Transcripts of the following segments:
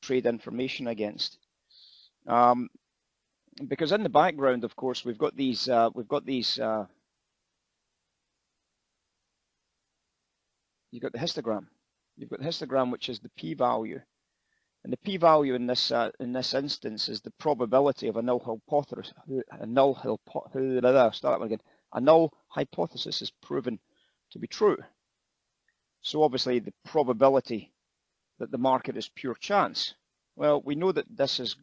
trade information against. Because in the background, of course, we've got these you've got the histogram. You've got the histogram, which is the p-value, and the p-value in this instance is the probability of a null hypothesis. A null hypothesis is proven to be true. So obviously, the probability that the market is pure chance. Well, we know that this is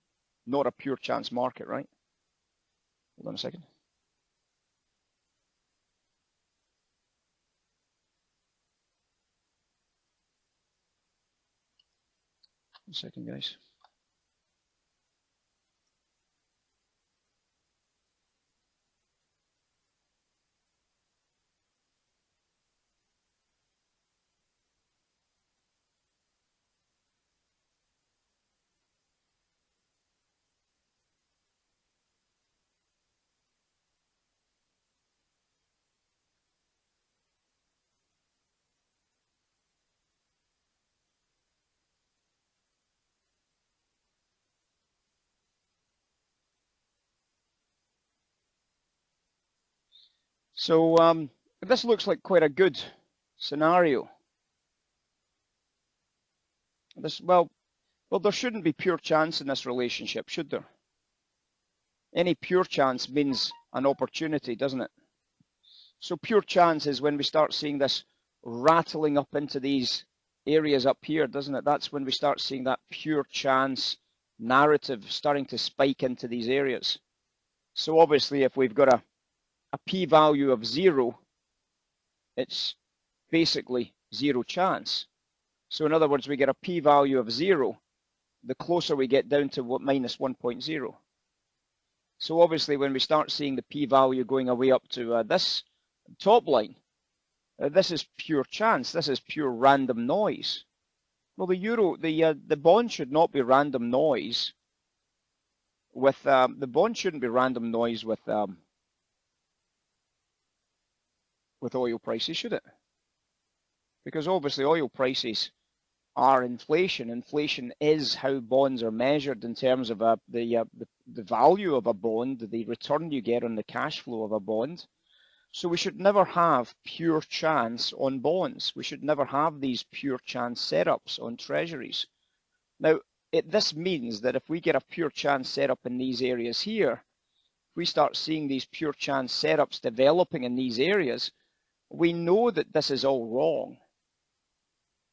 not a pure chance market, right? Hold on a second. One second, guys. So this looks like quite a good scenario. Well, there shouldn't be pure chance in this relationship, should there? Any pure chance means an opportunity, doesn't it? So pure chance is when we start seeing this rattling up into these areas up here, doesn't it? That's when we start seeing that pure chance narrative starting to spike into these areas. So obviously, if we've got a p-value of 0, it's basically zero chance. So in other words, we get a p-value of 0 the closer we get down to minus 1.0. So obviously, when we start seeing the p-value going away up to this top line, this is pure chance. This is pure random noise. Well, the bond should not be random noise. With the bond shouldn't be random noise with oil prices, should it? Because obviously oil prices are inflation. Inflation is how bonds are measured in terms of the value of a bond, the return you get on the cash flow of a bond. So we should never have pure chance on bonds. We should never have these pure chance setups on treasuries. Now, this means that if we get a pure chance setup in these areas here, if we start seeing these pure chance setups developing in these areas, we know that this is all wrong.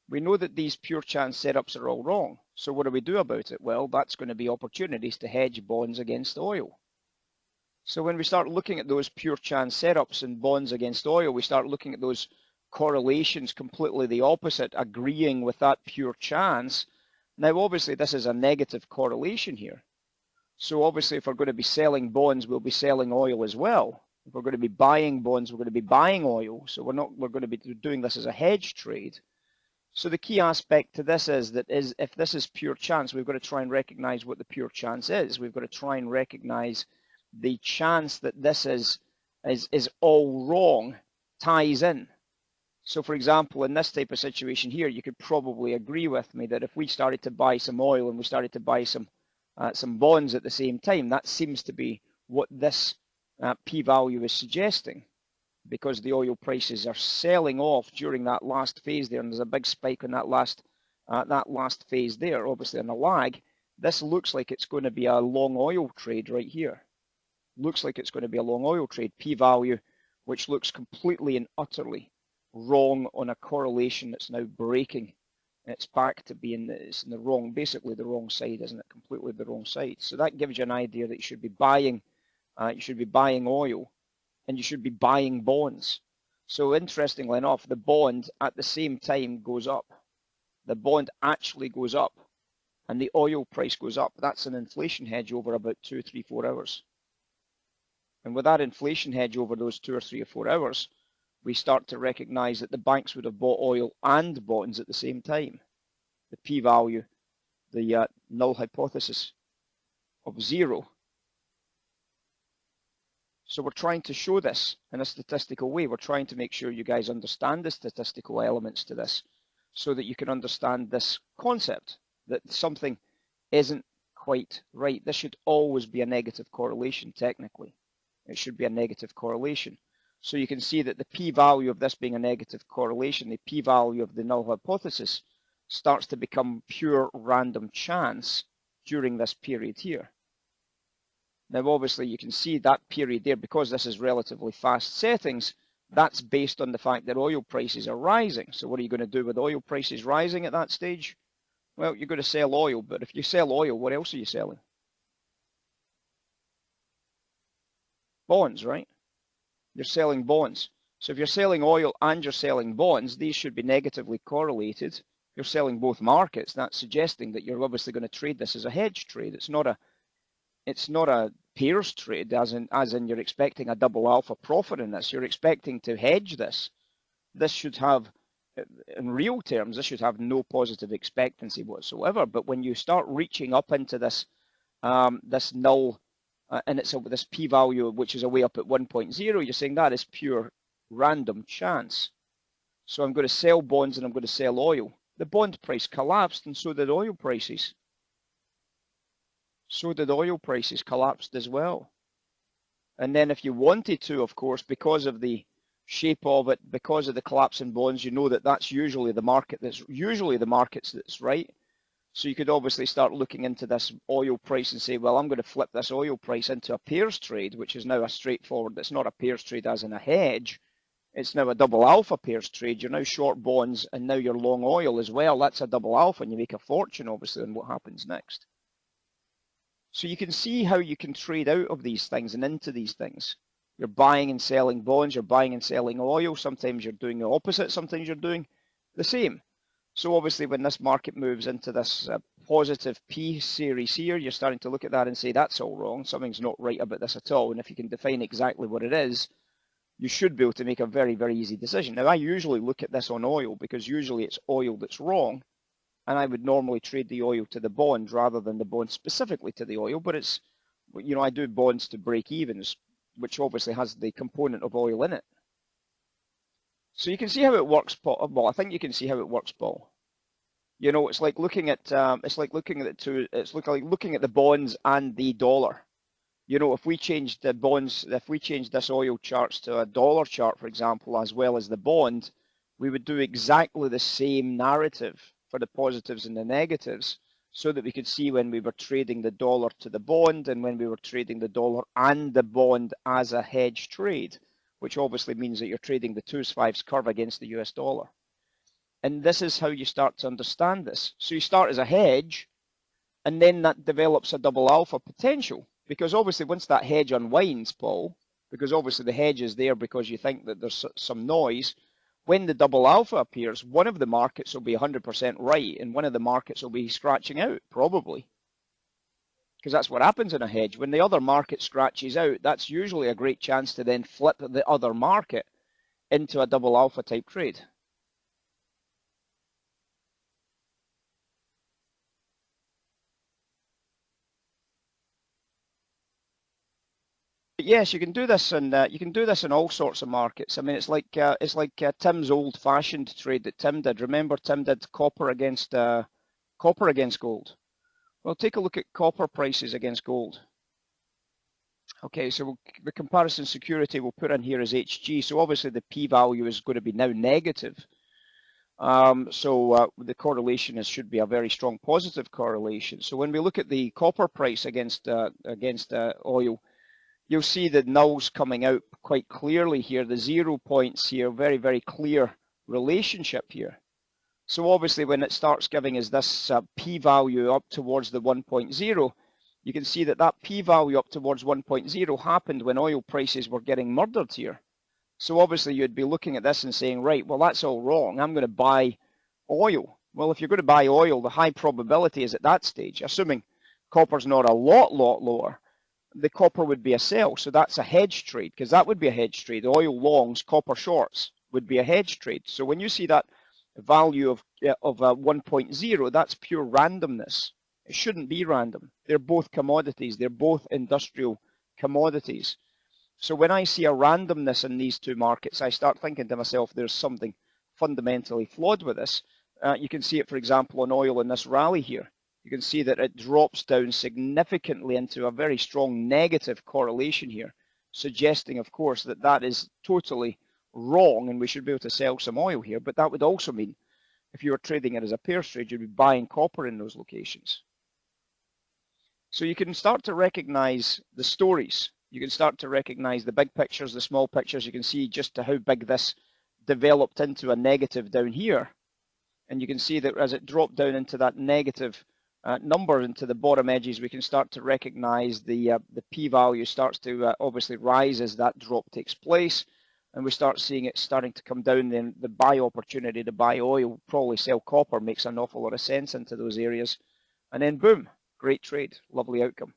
We know that these pure chance setups are all wrong. So what do we do about it? Well, that's going to be opportunities to hedge bonds against oil. So when we start looking at those pure chance setups and bonds against oil, we start looking at those correlations completely the opposite, agreeing with that pure chance. Now, obviously, this is a negative correlation here. So obviously, if we're going to be selling bonds, we'll be selling oil as well. If we're going to be buying bonds, we're going to be buying oil. So we're going to be doing this as a hedge trade. So the key aspect to this is that if this is pure chance, we've got to try and recognize what the pure chance is. We've got to try and recognize the chance that this is all wrong ties in. So for example, in this type of situation here, you could probably agree with me that if we started to buy some oil and we started to buy some bonds at the same time, that seems to be what this p-value is suggesting, because the oil prices are selling off during that last phase there, and there's a big spike in that last phase there. Obviously on a lag, this looks like it's going to be a long oil trade right here. Looks like it's going to be a long oil trade, p-value, which looks completely and utterly wrong on a correlation that's now breaking. It's back to being it's in the wrong, basically the wrong side, isn't it? Completely the wrong side. So that gives you an idea that you should be buying oil, and you should be buying bonds. So interestingly enough, the bond at the same time goes up. The bond actually goes up, and the oil price goes up. That's an inflation hedge over about 2, 3, 4 hours. And with that inflation hedge over those 2 or 3 or 4 hours, we start to recognize that the banks would have bought oil and bonds at the same time. The p-value, the null hypothesis of 0. So we're trying to show this in a statistical way. We're trying to make sure you guys understand the statistical elements to this so that you can understand this concept, that something isn't quite right. This should always be a negative correlation technically. It should be a negative correlation. So you can see that the p-value of this being a negative correlation, the p-value of the null hypothesis, starts to become pure random chance during this period here. Now obviously you can see that period there, because this is relatively fast settings, that's based on the fact that oil prices are rising. So what are you going to do with oil prices rising at that stage? Well, you're going to sell oil, but if you sell oil, what else are you selling? Bonds, right? You're selling bonds. So if you're selling oil and you're selling bonds, these should be negatively correlated. You're selling both markets. That's suggesting that you're obviously going to trade this as a hedge trade. It's not a pairs trade, as in you're expecting a double alpha profit in this. You're expecting to hedge this. This should have, in real terms, this should have no positive expectancy whatsoever. But when you start reaching up into this this null, and it's this p-value which is away up at 1.0, you're saying that is pure random chance. So I'm going to sell bonds and I'm going to sell oil. The bond price collapsed, and so did oil prices. So did oil prices, collapsed as well. And then if you wanted to, of course, because of the shape of it, because of the collapse in bonds, you know that that's usually the market that's right. So you could obviously start looking into this oil price and say, well, I'm going to flip this oil price into a pairs trade, which is now a straightforward, it's not a pairs trade as in a hedge. It's now a double alpha pairs trade. You're now short bonds and now you're long oil as well. That's a double alpha, and you make a fortune, obviously, on what happens next. So you can see how you can trade out of these things and into these things. You're buying and selling bonds, you're buying and selling oil. Sometimes you're doing the opposite, sometimes you're doing the same. So obviously when this market moves into this positive P series here, you're starting to look at that and say, that's all wrong. Something's not right about this at all. And if you can define exactly what it is, you should be able to make a very, very easy decision. Now, I usually look at this on oil because usually it's oil that's wrong. And I would normally trade the oil to the bond rather than the bond specifically to the oil. But it's, you know, I do bonds to break evens, which obviously has the component of oil in it. So you can see how it works, Paul. Well, I think you can see how it works, Paul. You know, it's like looking at looking at the bonds and the dollar. You know, if we change the bonds, if we change this oil charts to a dollar chart, for example, as well as the bond, we would do exactly the same narrative for the positives and the negatives, so that we could see when we were trading the dollar to the bond and when we were trading the dollar and the bond as a hedge trade, which obviously means that you're trading the 2s5s curve against the US dollar. And this is how you start to understand this. So you start as a hedge, and then that develops a double alpha potential, because obviously once that hedge unwinds, Paul, because obviously the hedge is there because you think that there's some noise, when the double alpha appears, one of the markets will be 100% right and one of the markets will be scratching out, probably. Because that's what happens in a hedge. When the other market scratches out, that's usually a great chance to then flip the other market into a double alpha type trade. Yes, you can do this, and you can do this in all sorts of markets. I mean, it's like Tim's old-fashioned trade that Tim did. Remember, Tim did copper against gold. Well, take a look at copper prices against gold. Okay, so the comparison security we'll put in here is HG. So obviously the p-value is going to be now negative. The correlation should be a very strong positive correlation. So when we look at the copper price against oil, you'll see the nulls coming out quite clearly here, the 0 points here, very, very clear relationship here. So obviously when it starts giving us this p-value up towards the 1.0, you can see that that p-value up towards 1.0 happened when oil prices were getting murdered here. So obviously you'd be looking at this and saying, right, well, that's all wrong. I'm going to buy oil. Well, if you're going to buy oil, the high probability is at that stage, assuming copper's not a lot lower, the copper would be a sell. So that's a hedge trade, because that would be a hedge trade. Oil longs, copper shorts would be a hedge trade. So when you see that value of 1.0, that's pure randomness. It shouldn't be random. They're both commodities. They're both industrial commodities. So when I see a randomness in these two markets, I start thinking to myself, there's something fundamentally flawed with this. You can see it, for example, on oil in this rally here. you can see that it drops down significantly into a very strong negative correlation here, suggesting, of course, that that is totally wrong and we should be able to sell some oil here. But that would also mean if you were trading it as a pairs trade, you'd be buying copper in those locations. So you can start to recognize the stories. You can start to recognize the big pictures, the small pictures. You can see just how big this developed into a negative down here. And you can see that as it dropped down into that negative number into the bottom edges, we can start to recognize the p-value starts to obviously rise as that drop takes place. And we start seeing it starting to come down. Then the buy opportunity to buy oil, probably sell copper, makes an awful lot of sense into those areas. And then boom, great trade, lovely outcome.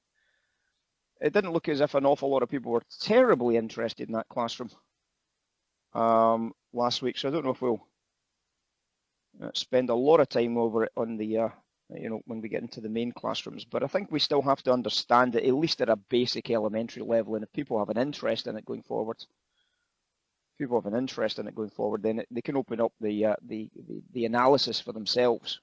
It didn't look as if an awful lot of people were terribly interested in that classroom last week. So I don't know if we'll spend a lot of time over it on the, when we get into the main classrooms. But I think we still have to understand it, at least at a basic elementary level. And if people have an interest in it going forward, then they can open up the analysis for themselves.